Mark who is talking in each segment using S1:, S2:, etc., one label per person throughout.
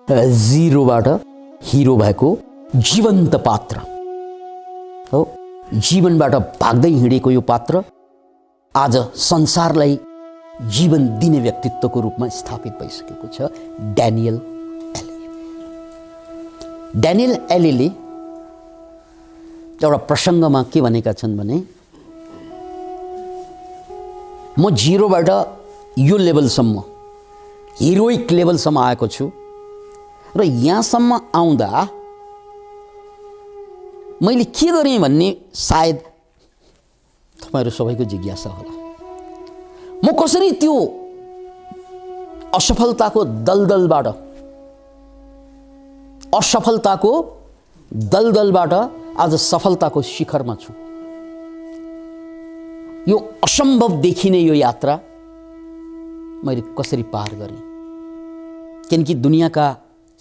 S1: जिरोबाट hero भएको जीवन्त पात्र हो। जीवनबाट भाग्दै हिँडेको यो पात्र आज संसारलाई जीवन दिने व्यक्तित्वको रूपमा स्थापित भइसकेको छ। ड्यानियल एले। ड्यानियल एलेले एउटा प्रसङ्गमा के भनेका छन् भने, म जिरोबाट यो लेभलसम्म, हिरोइक लेभलसम्म आएको छु र यहाँसम्म आउँदा मैले के गरेँ भन्ने सायद तपाईहरु सबैको जिज्ञासा होला। म कसरी त्यो असफलताको दलदलबाट आज सफलताको शिखरमा छु। यो असम्भव देखिने यो यात्रा मैले कसरी पार गरेँ, किनकि दुनियाँका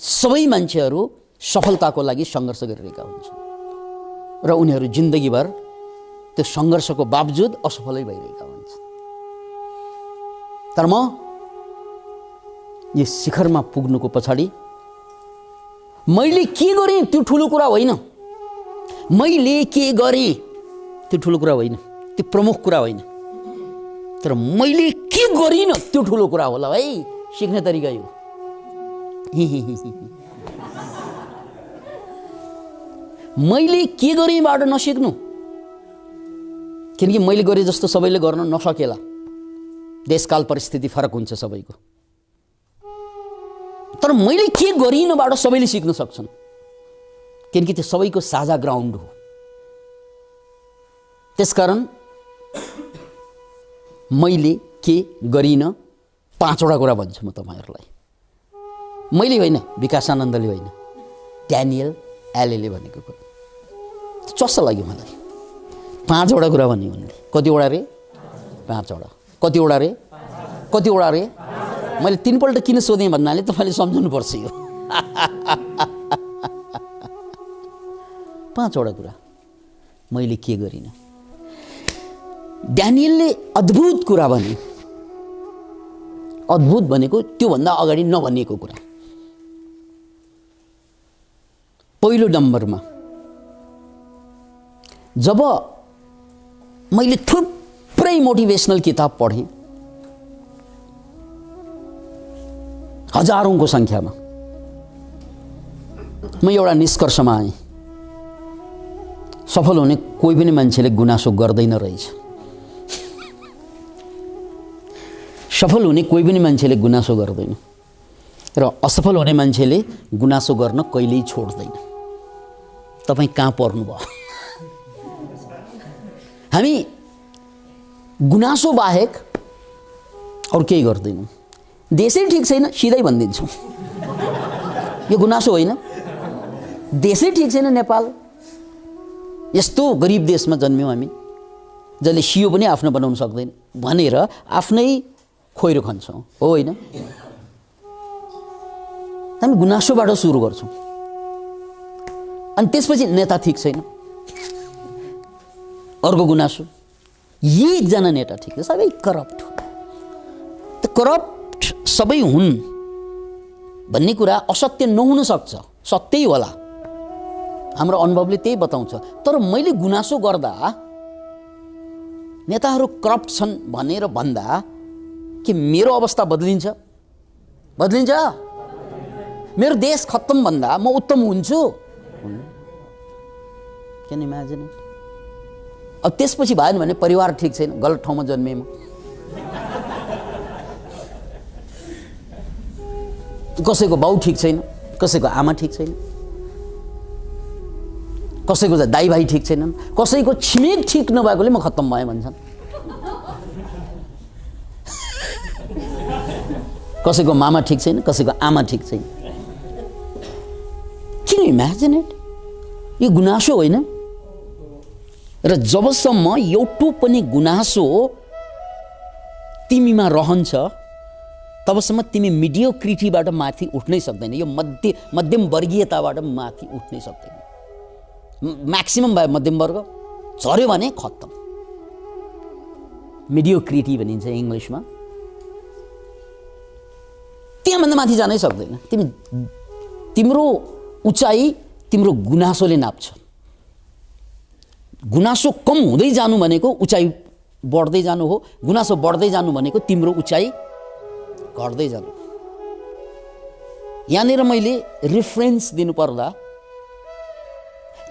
S1: सबै मान्छेहरू सफलताको लागि सङ्घर्ष गरिरहेका हुन्छन् र उनीहरू जिन्दगीभर त्यो सङ्घर्षको बावजुद असफलै भइरहेका हुन्छन्। तर म यो शिखरमा पुग्नुको पछाडि मैले के गरेँ त्यो ठुलो कुरा होइन, मैले के गरेँ त्यो ठुलो कुरा होइन, त्यो प्रमुख कुरा होइन, तर मैले के गरिनँ त्यो ठुलो कुरा होला है। सिक्ने तरिका यो। मैले के गरेँबाट नसिक्नु, किनकि मैले गरे जस्तो सबैले गर्न नसकेला। देशकाल परिस्थिति फरक हुन्छ सबैको, तर मैले के गरिनबाट सबैले सिक्न सक्छन्, किनकि त्यो सबैको साझा ग्राउन्ड हो। त्यसकारण मैले के गरिन 5 वटा कुरा भन्छु म तपाईहरुलाई। मैले होइन, विकास आनन्दले होइन, ड्यानियल एलेले भनेको कुरा चस्स लाग्यो मलाई। 5 वटा कुरा भन्ने उनले। कतिवटा रे? 5 वटा। कतिवटा रे? कतिवटा रे? मैले 3 पल्ट किन सोधेँ भन्नाले तपाईले सम्झनु पर्छ यो। 5 वटा कुरा मैले के गरिन। ड्यानियलले अद्भुत कुरा भने, अद्भुत भनेको त्यो भन्दा अगाडि नभनिएको कुरा। पहिलो नम्बरमा जब मैले थुप्रै मोटिभेसनल किताब पढेँ, हजारौंको संख्यामा, म एउटा निष्कर्षमा आएँ, सफल हुने कोही पनि मान्छेले गुनासो गर्दैन रहेछ। सफल हुने कोही पनि मान्छेले गुनासो गर्दैन र असफल हुने मान्छेले गुनासो गर्न कहिल्यै छोड्दैन। तपाईं कहाँ पर्नुभयो? हामी गुनासो बाहेक अरु केही गर्दैनौँ। देशै ठीक छैन सिधै भनिदिन्छौँ, यो गुनासो होइन। देशै ठीक छैन नेपाल, यस्तो गरिब देशमा जन्म्यौँ हामी, जसले सियो पनि आफ्नो बनाउन सक्दैन भनेर आफ्नै खोइरो खान्छौँ, हो होइन? हामी गुनासोबाट सुरु गर्छौँ, अनि त्यसपछि नेता ठीक छैन, अर्को गुनासो, एकजना नेता ठीक छ, सबै करप्ट। त करप्ट सबै हुन् भन्ने कुरा असत्य नहुन सक्छ, सत्यै होला। हाम्रो अनुभवले त्यही बताउँछ। तर मैले गुनासो गर्दा नेताहरू करप्ट छन् भनेर भन्दा के मेरो अवस्था बदलिन्छ? बदलिन्छ? मेरो देश खत्तम भन्दा म उत्तम हुन्छु? Can imagine? अब त्यसपछि भएन भने परिवार ठीक छैन, गलत ठाउँमा जन्मेँ म, कसैको बाउ ठीक छैन, कसैको आमा ठीक छैन, कसैको दाइ भाइ ठीक छैनन्, कसैको छिमेक ठीक नभएकोले म खत्तम भएँ भन्छन्, कसैको मामा ठीक छैन, कसैको आमा ठीक छैन। Can you imagine it? यो गुनासो होइन। र जबसम्म एउटा पनि गुनासो तिमीमा रहन्छ तबसम्म तिमी मिडियोक्रिटीबाट माथि उठ्नै सक्दैन। यो मध्यम वर्गीयताबाट माथि उठ्नै सक्दैन। म्याक्सिमम भयो मध्यम वर्ग, झर्यो भने खत्तम। मिडियोक्रिटी भनिन्छ इङ्ग्लिसमा। त्यहाँभन्दा माथि जानै सक्दैन। तिमी तिम्रो उचाइ तिम्रो गुनासोले नाप्छ। गुनासो कम हुँदै जानु भनेको उचाइ बढ्दै जानु हो, गुनासो बढ्दै जानु भनेको तिम्रो उचाइ घट्दै जानु। यहाँनिर मैले रेफरेन्स दिनु पर्दा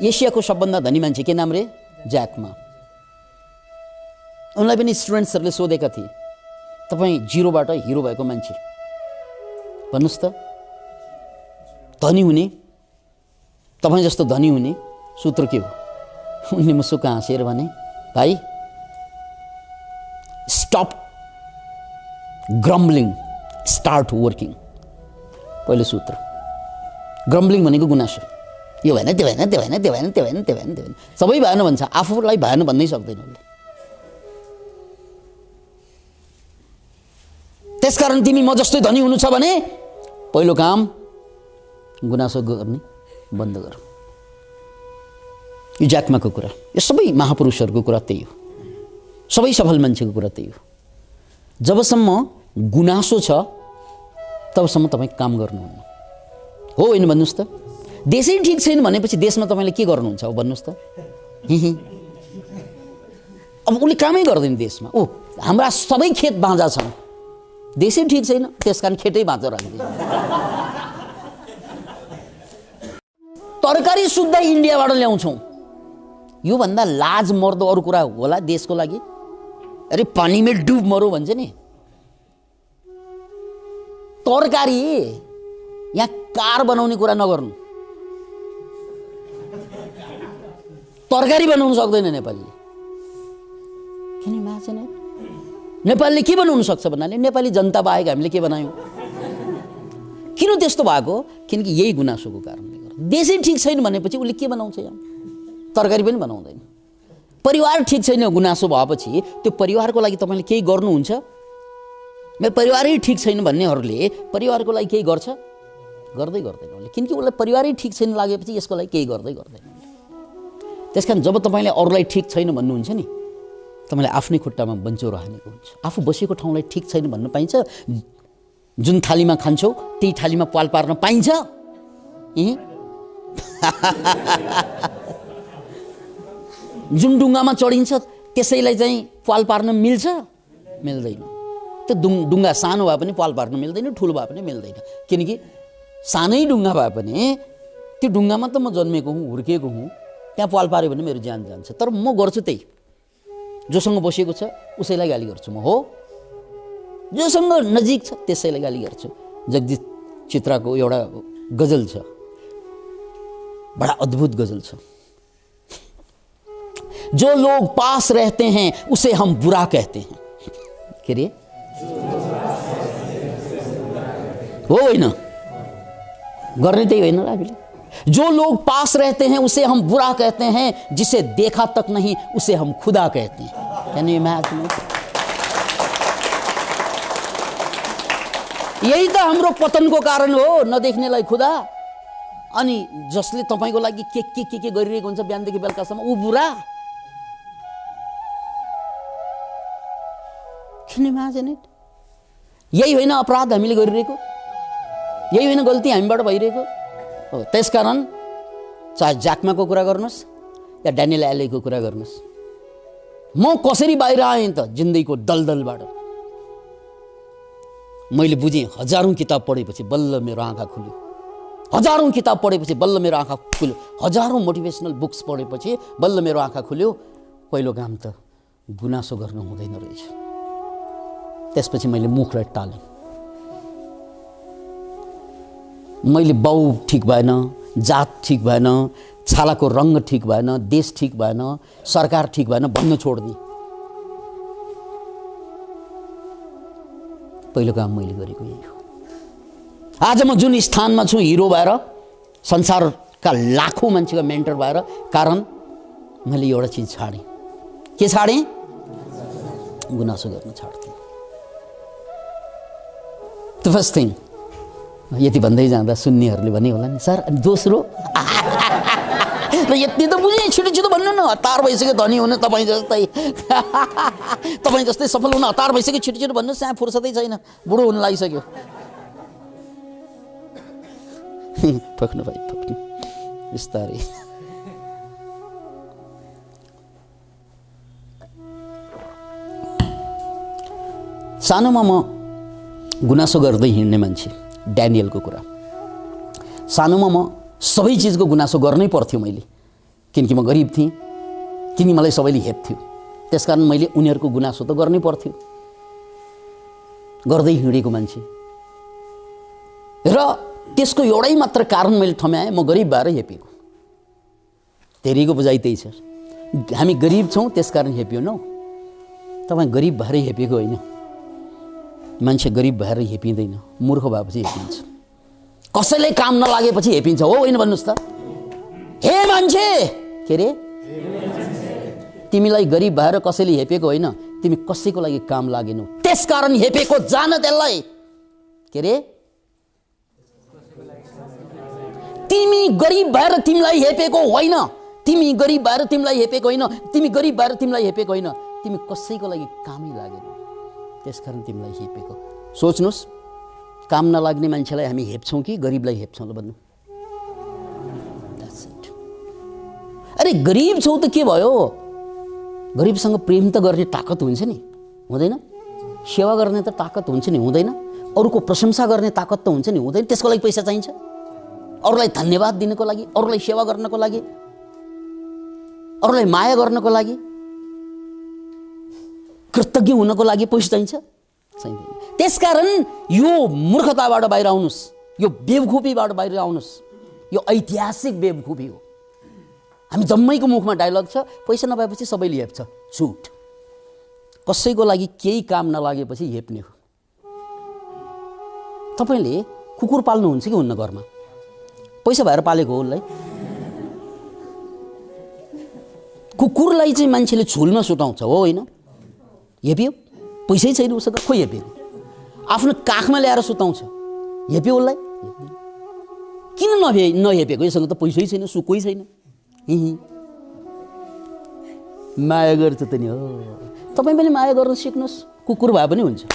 S1: एसियाको सबभन्दा धनी मान्छे के नाम रे? ज्याक मा। उनलाई पनि स्टुडेन्ट्सहरूले सोधेका थिए, तपाईँ जिरोबाट हिरो भएको मान्छे, भन्नुहोस् त धनी हुने, तपाईँ जस्तो धनी हुने सूत्र के हो? उनले मुसुक्क हाँसेर भने, भाइ स्टप ग्रम्बलिङ, स्टार्ट वर्किङ। पहिलो सूत्र। ग्रम्बलिङ भनेको गुनासो, यो भएन त्यो भएन त्यो भएन त्यो भएन त्यो भएन त्यो भएन त्यो भएन, सबै भएन भन्छ, आफूलाई भएन भन्नै सक्दैन उसले। त्यसकारण तिमी म जस्तै धनी हुनु छ भने पहिलो काम गुनासो गर्ने बन्द गर। यो ज्याकमाको कुरा, यो सबै महापुरुषहरूको कुरा त्यही हो, सबै सफल मान्छेको कुरा त्यही हो। जबसम्म गुनासो छ तबसम्म तपाईँ काम गर्नुहुन्न हो, होइन भन्नुहोस् त? देशै ठिक छैन भनेपछि देशमा तपाईँले के गर्नुहुन्छ हो भन्नुहोस् त? अब उसले कामै गर्दैन देशमा। ओ हाम्रा सबै खेत बाँझा छन्, देशै ठिक छैन, त्यसकारण खेतै बाँझो राख्दैन। तरकारी सुत्दा इन्डियाबाट ल्याउँछौँ, योभन्दा लाज मर्दो अरू कुरा होला देशको लागि? अरे पानीमै डुब मरो भन्छ नि। तरकारी यहाँ कार बनाउने कुरा नगर्नु, तरकारी बनाउनु सक्दैन नेपालीले। किन माछेन? नेपालले के बनाउनु सक्छ भन्नाले नेपाली जनता बाहेक हामीले के बनायौँ? किन त्यस्तो भएको? किनकि यही गुनासोको कारणले गर्दा। देशै ठिक छैन भनेपछि उसले के बनाउँछ? यहाँ तरकारी पनि बनाउँदैन। परिवार ठिक छैन गुनासो भएपछि त्यो परिवारको लागि तपाईँले केही गर्नुहुन्छ? मेरो परिवारै ठिक छैन भन्नेहरूले परिवारको लागि केही गर्छ? गर्दै गर्दैन उसले, किनकि उसलाई परिवारै ठिक छैन लागेपछि यसको लागि केही गर्दै गर्दैन। त्यसकारण जब तपाईँले अरूलाई ठिक छैन भन्नुहुन्छ नि, तपाईँले आफ्नै खुट्टामा बन्चौरो हानेको हुन्छ। आफू बसेको ठाउँलाई ठिक छैन भन्नु पाइन्छ? जुन थालीमा खान्छौ त्यही थालीमा पाल पार्न पाइन्छ? जुन डुङ्गामा चढिन्छ त्यसैलाई चाहिँ पाल पार्न मिल्छ? मिल्दैन। त्यो डुङ्गा सानो भए पनि पाल पार्न मिल्दैन, ठुलो भए पनि मिल्दैन। किनकि सानै डुङ्गा भए पनि त्यो डुङ्गामा त म जन्मेको हुँ, हुर्किएको हुँ, त्यहाँ पाल पाऱ्यो भने मेरो ज्यान जान्छ। तर म गर्छु त्यही, जोसँग बसेको छ उसैलाई गाली गर्छु म, हो जोसँग नजिक छ त्यसैलाई गाली गर्छु। जगदीश चित्राको एउटा गजल छ, बडा अद्भुत गजल छ। जो लोग पास रहते हैं उसे हम बुरा कहते हैं। के रे हो होइन? गर्ने त्यही होइन र हामीले? जो लोग पास रहते हैं उसे हम बुरा कहते हैं, जिसे देखा तक नहीं उसे हम खुदा कहते हैं। Can you imagine? यही त हाम्रो पतनको कारण हो, नदेख्नेलाई खुदा। अनि जसले तपाईको लागि के गरिरहेको हुन्छ बिहानदेखि बेलुकासम्म, ऊ बुरा। Can you imagine it? यही होइन अपराध हामीले गरिरहेको? यही होइन गल्ती हामीबाट भइरहेको? हो, त्यसकारण चाहे ज्याकमाको कुरा गर्नुहोस् या ड्यानियल एलेको कुरा गर्नुहोस्, म कसरी बाहिर आएँ त जिन्दगीको दलदलबाट? मैले बुझेँ, हजारौं किताब पढेपछि बल्ल मेरो आँखा खुल्यो। हजारौं किताब पढेपछि बल्ल मेरो आँखा खुल्यो। हजारौं मोटिभेसनल बुक्स पढेपछि बल्ल मेरो आँखा खुल्यो। पहिलो काम त गुनासो गर्नु हुँदैन रहेछ। त्यसपछि मैले मुखलाई टालेँ। मैले बाउ ठिक भएन, जात ठिक भएन, छालाको रङ ठिक भएन, देश ठिक भएन, सरकार ठिक भएन भन्न छोड्दिएँ। पहिलो काम मैले गरेको यही हो। आज म जुन स्थानमा छु हिरो भएर, संसारका लाखौं मान्छेको मेन्टर भएर, कारण मैले एउटा चिज छाडेँ। के छाडेँ? गुनासो गर्न छाड्थेँ। The first thing. यति भन्दै जाँदा सुन्नेहरूले भने होला नि, सर दोस्रो र यति त बुझेँ, छिटो छिटो भन्नु न, हतार भइसक्यो धनी हुनु तपाईँ जस्तै तपाईँ जस्तै सफल हुन हतार भइसक्यो, छिटो छिटो भन्नुहोस्, यहाँ फुर्सदै छैन, बुढो हुन लागिसक्यो। फक्नु भाइ फक्नु बिस्तारै। सानोमा म गुनासो गर्दै हिँड्ने मान्छे, ड्यानियलको कुरा। सानोमा म सबै चिजको गुनासो गर्नै पर्थ्यो मैले, किनकि म गरिब थिएँ, किनकि मलाई सबैले हेप्थ्यो। त्यसकारण मैले उनीहरूको गुनासो त गर्नै पर्थ्यो। गर्दै हिँडेको मान्छे र त्यसको एउटै मात्र कारण मैले ठम्याएँ, म गरिब भएर हेपिएको। धेरैको बुझाइ त्यही छ, हामी गरिब छौँ त्यसकारण हेपियो न। तपाईँ गरिब भएर हेपिएको होइन, मान्छे गरिब भएर हेपिँदैन, मूर्ख भएपछि हेपिन्छ। कसैले काम नलागेपछि हेपिन्छ, हो होइन भन्नुहोस् त? हे मान्छे, के अरे तिमीलाई गरिब भएर कसैले हेपेको होइन, तिमी कसैको लागि काम लागेनौ, त्यसकारण हेपेको। जान त्यसलाई, के अरे तिमी गरिब भएर तिमीलाई हेपेको होइन, तिमी गरिब भएर तिमीलाई हेपेको होइन, तिमी गरिब भएर तिमीलाई हेपेको होइन, तिमी कसैको लागि कामै लागेनौ, त्यसकारण तिमीलाई हेपेको। सोच्नुहोस्, काम नलाग्ने मान्छेलाई हामी हेप्छौँ कि गरिबलाई हेप्छौँ ल भन्नु? अरे गरिब छौ त के भयो? गरिबसँग प्रेम त गर्ने ताकत हुन्छ नि, हुँदैन? सेवा गर्ने त ताकत हुन्छ नि, हुँदैन? अरूको प्रशंसा गर्ने ताकत त हुन्छ नि, हुँदैन? त्यसको लागि पैसा चाहिन्छ, अरूलाई धन्यवाद दिनको लागि, अरूलाई सेवा गर्नको लागि, अरूलाई माया गर्नको लागि, कृतज्ञ हुनको लागि पैसा चाहिन्छ? चाहिँदैन। त्यसकारण यो मूर्खताबाट बाहिर आउनुहोस्, यो बेवकुफीबाट बाहिर आउनुहोस्। यो ऐतिहासिक बेवकुफी हो। हामी जम्मैको मुखमा डायलग छ, पैसा नपाएपछि सबैले हेप्छ। झुट। कसैको लागि केही काम नलागेपछि हेप्ने हो। तपाईँले कुकुर पाल्नुहुन्छ कि हुन्न घरमा? पैसा भएर पालेको हो उसलाई? कुकुरलाई चाहिँ मान्छेले झुलमा सुताउँछ, हो होइन? हेप्यो? पैसै छैन उसँग, खोइ हेप्यो? आफ्नो काखमा ल्याएर सुताउँछ, हेप्यो उसलाई? किन नहेपेको? यससँग त पैसै छैन, सुखै छैन। माया गर्छ त नि हो। तपाईँ पनि माया गर्न सिक्नुहोस्, कुकुर भए पनि हुन्छ।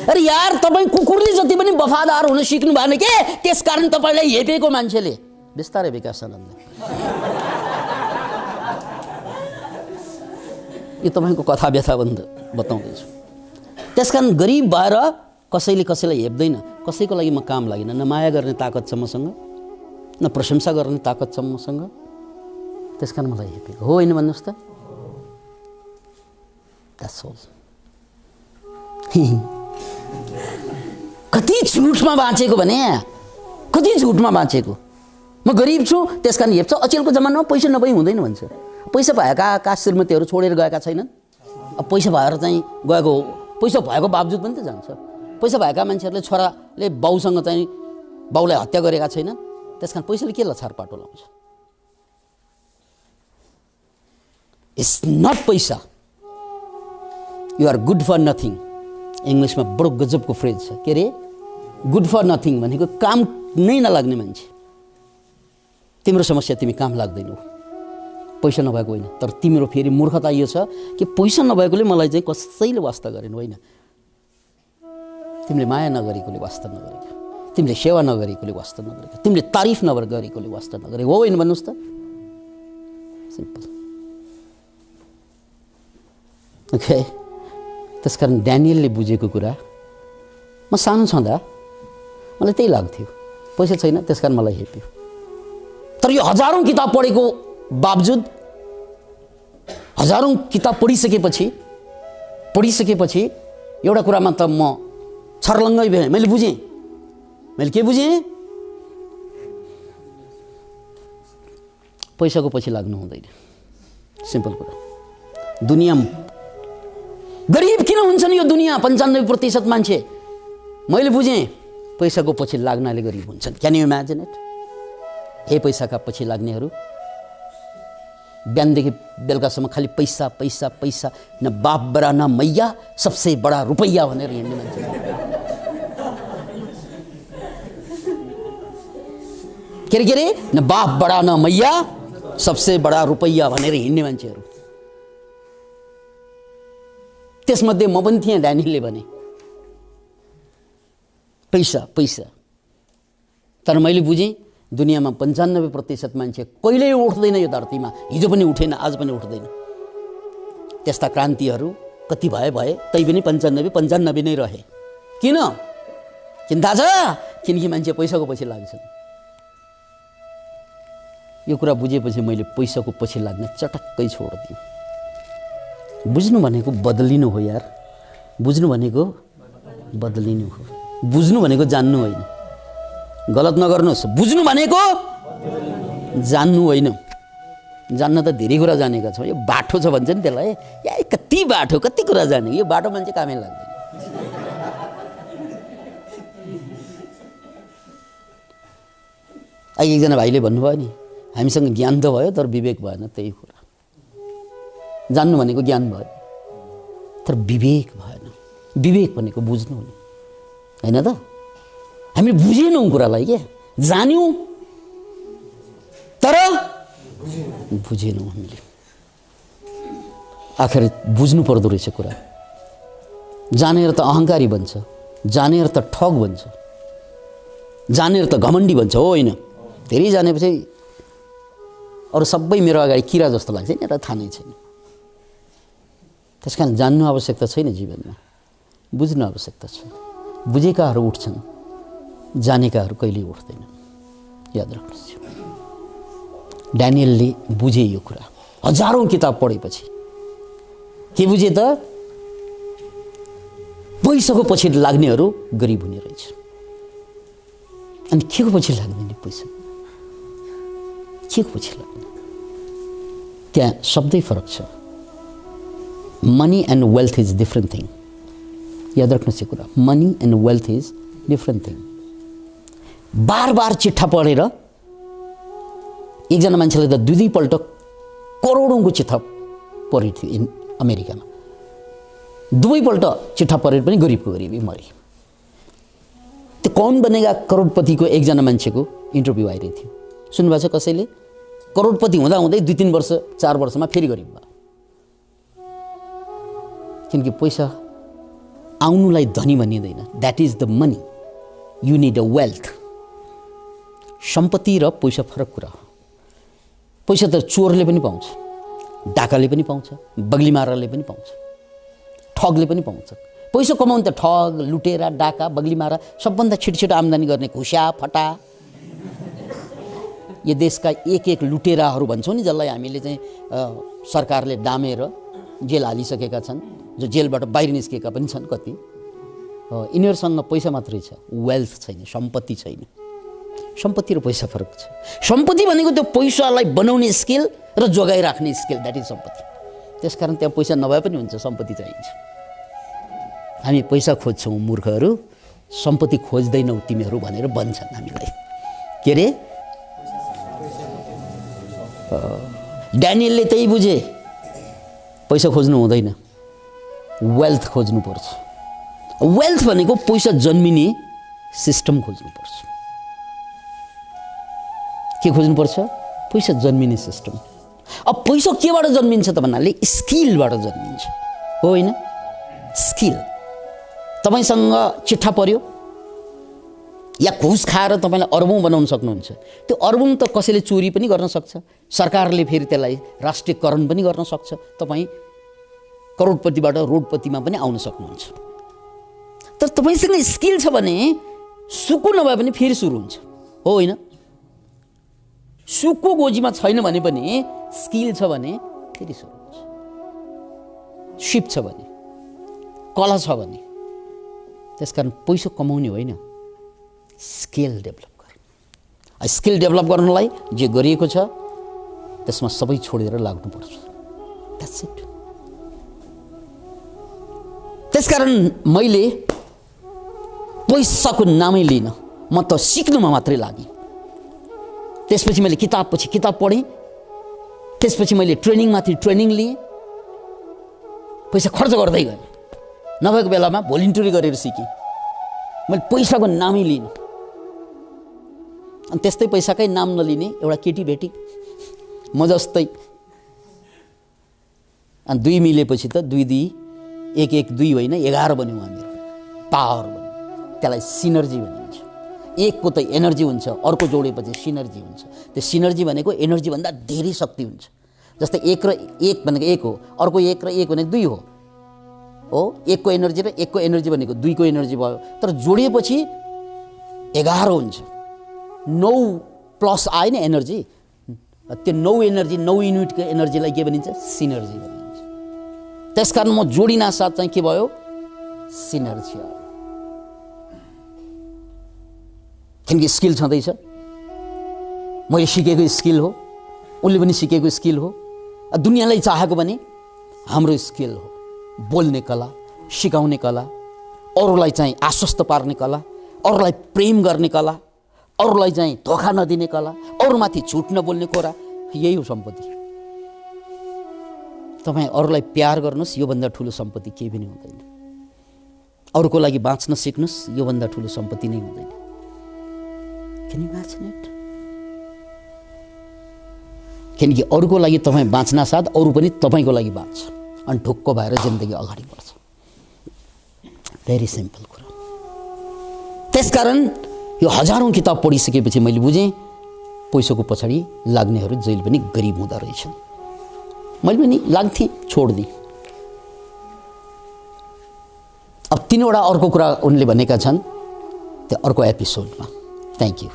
S1: अरे यार, तपाईँ कुकुरले जति पनि वफादार हुन सिक्नु भएन के? त्यसकारण तपाईँलाई हेपेको मान्छेले। बिस्तारै विकास आनन्द, यो तपाईँको कथा व्यथा बताउँदैछु। त्यसकारण गरिब भएर कसैले कसैलाई हेप्दैन, कसैको लागि म काम लागेन। न माया गर्ने ताकत छ मसँग, न प्रशंसा गर्ने ताकत छ मसँग, त्यसकारण मलाई हेपेको हो, होइन भन्नुहोस् त? That's all. कति झुटमा बाँचेको भने, कति झुटमा बाँचेको। म गरिब छु त्यसकारण हेप्छ। अचेलको जमानामा पैसा नभई हुँदैन भन्छ। पैसा भएका श्रीमतीहरू छोडेर गएका छैनन्? अब पैसा भएर चाहिँ गएको, पैसा भएको बावजुद पनि त जान्छ। पैसा भएका मान्छेहरूले छोराले बाउसँग चाहिँ बाउलाई हत्या गरेका छैनन्? त्यसकारण पैसाले के लछारपाटो लाउँछ? इट्स नट पैसा। You are good for nothing. इङ्ग्लिसमा बडो गजबको फ्रेज छ, के अरे गुड फर नथिङ भनेको काम नै नलाग्ने मान्छे। तिम्रो समस्या तिमी काम लाग्दैनौ, पैसा नभएको होइन। तर तिम्रो फेरि मूर्खता यो छ कि पैसा नभएकोले मलाई चाहिँ कसैले वास्ता गरेन, होइन? तिमीले माया नगरेकोले वास्ता नगरेको, तिमीले सेवा नगरेकोले वास्ता नगरेको, तिमीले तारिफ नगरेकोले वास्ता नगरेको, हो होइन भन्नुहोस् त? सिम्पल। ओके। त्यसकारण ड्यानियलले बुझेको कुरा, म सानो छँदा मलाई त्यही लाग्थ्यो, पैसा छैन त्यसकारण मलाई हेप्यो। तर यो हजारौँ किताब पढेको बावजुद, हजारौँ किताब पढिसकेपछि एउटा कुरामा त म छर्लङ्गै भएँ। मैले बुझेँ। मैले के बुझेँ? पैसाको पछि लाग्नु हुँदैन। सिम्पल कुरा। दुनियाँ गरिब किन हुन्छन्? यो दुनियाँ 95% मान्छे, मैले बुझेँ, पैसाको पछि लाग्नाले गरिब हुन्छन्। Can you imagine it? हे पैसाका पछि लाग्नेहरू, बिहानदेखि बेलुकासम्म खालि पैसा पैसा पैसा, न बाप बडा न मैया, सबसे बडा रुपैया भनेर हिँड्ने मान्छे। के अरे न बाप बडा न मैया, सबसे बडा रुपैया भनेर हिँड्ने मान्छेहरू। त्यसमध्ये म पनि थिएँ। ड्यानियलले भने पैसा पैसा। तर मैले बुझेँ दुनियाँमा 95% मान्छे कहिल्यै उठ्दैन यो धरतीमा, हिजो पनि उठेन, आज पनि उठ्दैन। त्यस्ता क्रान्तिहरू कति भए तैपनि 95 नै रहे। किन थाहा छ? किनकि मान्छे पैसाको पछि लाग्छन्। यो कुरा बुझेपछि मैले पैसाको पछि लाग्न चटक्कै छोडिदिएँ। बुझ्नु भनेको बदलिनु हो यार, बुझ्नु भनेको बदलिनु हो, बुझ्नु भनेको जान्नु होइन। गलत नगर्नुहोस्, बुझ्नु भनेको जान्नु होइन। जान्न त धेरै कुरा जानेका छौँ, यो बाठो छ भन्छ नि त्यसलाई, या कति बाठो, कति कुरा जाने, यो बाटो मान्छे कामै लाग्दैन। अहिले एकजना भाइले भन्नुभयो नि, हामीसँग ज्ञान त भयो तर विवेक भएन। त्यही कुरा, जान्नु भनेको ज्ञान भयो तर विवेक भएन। विवेक भनेको बुझ्नु हो नि, होइन त? हामी बुझेनौँ कुरालाई, क्या जान्यौँ तर बुझेनौँ हामीले। आखिर बुझ्नु पर्दो रहेछ कुरा। जानेर त अहङ्कारी बन्छ, जानेर त ठग बन्छ, जानेर त घमण्डी बन्छ। हो होइन? धेरै जानेपछि अरू सबै मेरो अगाडि किरा जस्तो लाग्छ नि, र थाहा नै छैन। त्यस कारण जान्नु आवश्यकता छैन जीवनमा, बुझ्नु आवश्यकता छ। बुझेकाहरू उठ्छन्, जानेकाहरू कहिल्यै उठ्दैनन्। याद राख्नुहोस्। ड्यानियलले बुझे यो कुरा, हजारौँ किताब पढेपछि के बुझे त? पैसाको पछि लाग्नेहरू गरिब हुने रहेछ। अनि के को पछि लाग्दैन? पैसा के को पछि लाग्दैन? त्यहाँ शब्दै फरक छ। Money and wealth is different thing. याद राख्नुहोस् यो कुरा, money and wealth is different thing. बार बार चिट्ठा पढेर एकजना मान्छेले त दुईपल्ट करोडौँको चिट्ठा पढेको थियो अमेरिकामा। दुवैपल्ट चिट्ठा पढेर पनि गरिबको गरिबी मरे। त्यो कौन बनेगा करोडपतिको एकजना मान्छेको इन्टरभ्यू आइरहेको थियो। सुन्नुभएको छ कसैले? करोडपति हुँदा हुँदै 2-3 वर्ष 4 वर्षमा फेरि गरिब भयो। किनकि पैसा आउनुलाई धनी भनिँदैन। That is the money, you need a wealth. सम्पत्ति र पैसा फरक कुरा हो। पैसा त चोरले पनि पाउँछ, डाकाले पनि पाउँछ, बग्लीमाराले पनि पाउँछ, ठगले पनि पाउँछ। पैसा कमाउनु त ठग, लुटेरा, डाका, बग्लीमारा सबभन्दा छिटो आम्दानी गर्ने घुस्या फटा। यो देशका एक लुटेराहरू भन्छौँ नि, जसलाई हामीले चाहिँ सरकारले डामेर जेल हालिसकेका छन्, जो जेलबाट बाहिर निस्केका पनि छन् कति। यिनीहरूसँग पैसा मात्रै छ, वेल्थ छैन, सम्पत्ति छैन। सम्पत्ति र पैसा फरक छ। सम्पत्ति भनेको त्यो पैसालाई बनाउने स्किल र जोगाइराख्ने स्किल, द्याट इज सम्पत्ति। त्यसकारण त्यहाँ पैसा नभए पनि हुन्छ, सम्पत्ति चाहिन्छ। हामी पैसा खोज्छौँ मूर्खहरू, सम्पत्ति खोज्दैनौ तिमीहरू भनेर भन्छन् हामीलाई। के अरे? ड्यानियलले त्यही बुझे, पैसा खोज्नु हुँदैन, वेल्थ खोज्नुपर्छ। वेल्थ भनेको पैसा जन्मिने सिस्टम खोज्नुपर्छ। के खोज्नुपर्छ? पैसा जन्मिने सिस्टम। अब पैसा केबाट जन्मिन्छ त भन्नाले स्किलबाट जन्मिन्छ, हो होइन? स्किल। तपाईँसँग चिट्ठा पर्यो या घुस खाएर तपाईँलाई अरबौँ बनाउन सक्नुहुन्छ। त्यो अरबौँ त कसैले चोरी पनि गर्न सक्छ, सरकारले फेरि त्यसलाई राष्ट्रियकरण पनि गर्न सक्छ। तपाईँ करोडपतिबाट रोडपतिमा पनि आउन सक्नुहुन्छ। तर तपाईँसँग स्किल छ भने सुकु नभए पनि फेरि सुरु हुन्छ, हो होइन? सुकु गोजीमा छैन भने पनि स्किल छ भने फेरि सुरु हुन्छ। सिप छ भने, कला छ भने। त्यसकारण पैसा कमाउने होइन, स्किल डेभलप गर्ने। स्किल डेभलप गर्नलाई जे गरिएको छ त्यसमा सबै छोडेर लाग्नुपर्छ। That's it. त्यसकारण मैले पैसाको नामै लिन, म त सिक्नुमा मात्रै लागेँ। त्यसपछि मैले किताबपछि किताब पढेँ, त्यसपछि मैले ट्रेनिङमाथि ट्रेनिङ लिएँ, पैसा खर्च गर्दै गएँ। नभएको बेलामा भोलिन्टियरी गरेर सिकेँ। मैले पैसाको नामै लिइनँ। अनि त्यस्तै पैसाकै नाम नलिने एउटा केटी भेटी, म जस्तै। अनि 2 मिलेपछि त 2 2 1 1 2 होइन 11 बन्यौँ हामीहरू। पावर बन्यो। त्यसलाई सिनर्जी भनिन्छ। एकको त एनर्जी हुन्छ, अर्को जोडेपछि सिनर्जी हुन्छ। त्यो सिनर्जी भनेको एनर्जीभन्दा धेरै शक्ति हुन्छ। जस्तै एक र एक भनेको एक हो, अर्को एक र एक भनेको 2 हो। एकको एनर्जी र एकको एनर्जी भनेको 2को एनर्जी भयो, तर जोडिएपछि 11 हुन्छ। 9 प्लस आयो नि एनर्जी, त्यो 9 एनर्जी 9 युनिटको एनर्जीलाई के भनिन्छ? सिनर्जी भनिन्छ। त्यसकारण म जोडिना साथ चाहिँ के भयो? सिनर्जी आयो। किनकि स्किल छँदैछ, मैले सिकेको स्किल हो, उसले पनि सिकेको स्किल हो, दुनियाँलाई चाहेको पनि हाम्रो स्किल हो। बोल्ने कला, सिकाउने कला, अरूलाई चाहिँ आश्वस्त पार्ने कला, अरूलाई प्रेम गर्ने कला, अरूलाई चाहिँ धोका नदिने कला, अरूमाथि झुट नबोल्ने कुरा, यही हो सम्पत्ति। तपाईँ अरूलाई प्यार गर्नुहोस्, योभन्दा ठुलो सम्पत्ति केही पनि हुँदैन। अरूको लागि बाँच्न सिक्नुहोस्, योभन्दा ठुलो सम्पत्ति नै हुँदैन। Can you imagine it? किनकि अरूको लागि तपाईँ बाँच्न साथ अरू पनि तपाईँको लागि बाँच्छ अनि ढुक्क भएर जिन्दगी अगाडि बढ्छ। भेरी सिम्पल कुरा। त्यसकारण यो हजारौं किताब पढिसकेपछि मैले बुझेँ पैसाको पछाडि लाग्नेहरू जहिले पनि गरिब हुँदो रहेछन्। मैले पनि लाग्थेँ, छोडिदिएँ। अब 3वटा अर्को कुरा उनले भनेका छन् त्यो अर्को एपिसोडमा। Thank you.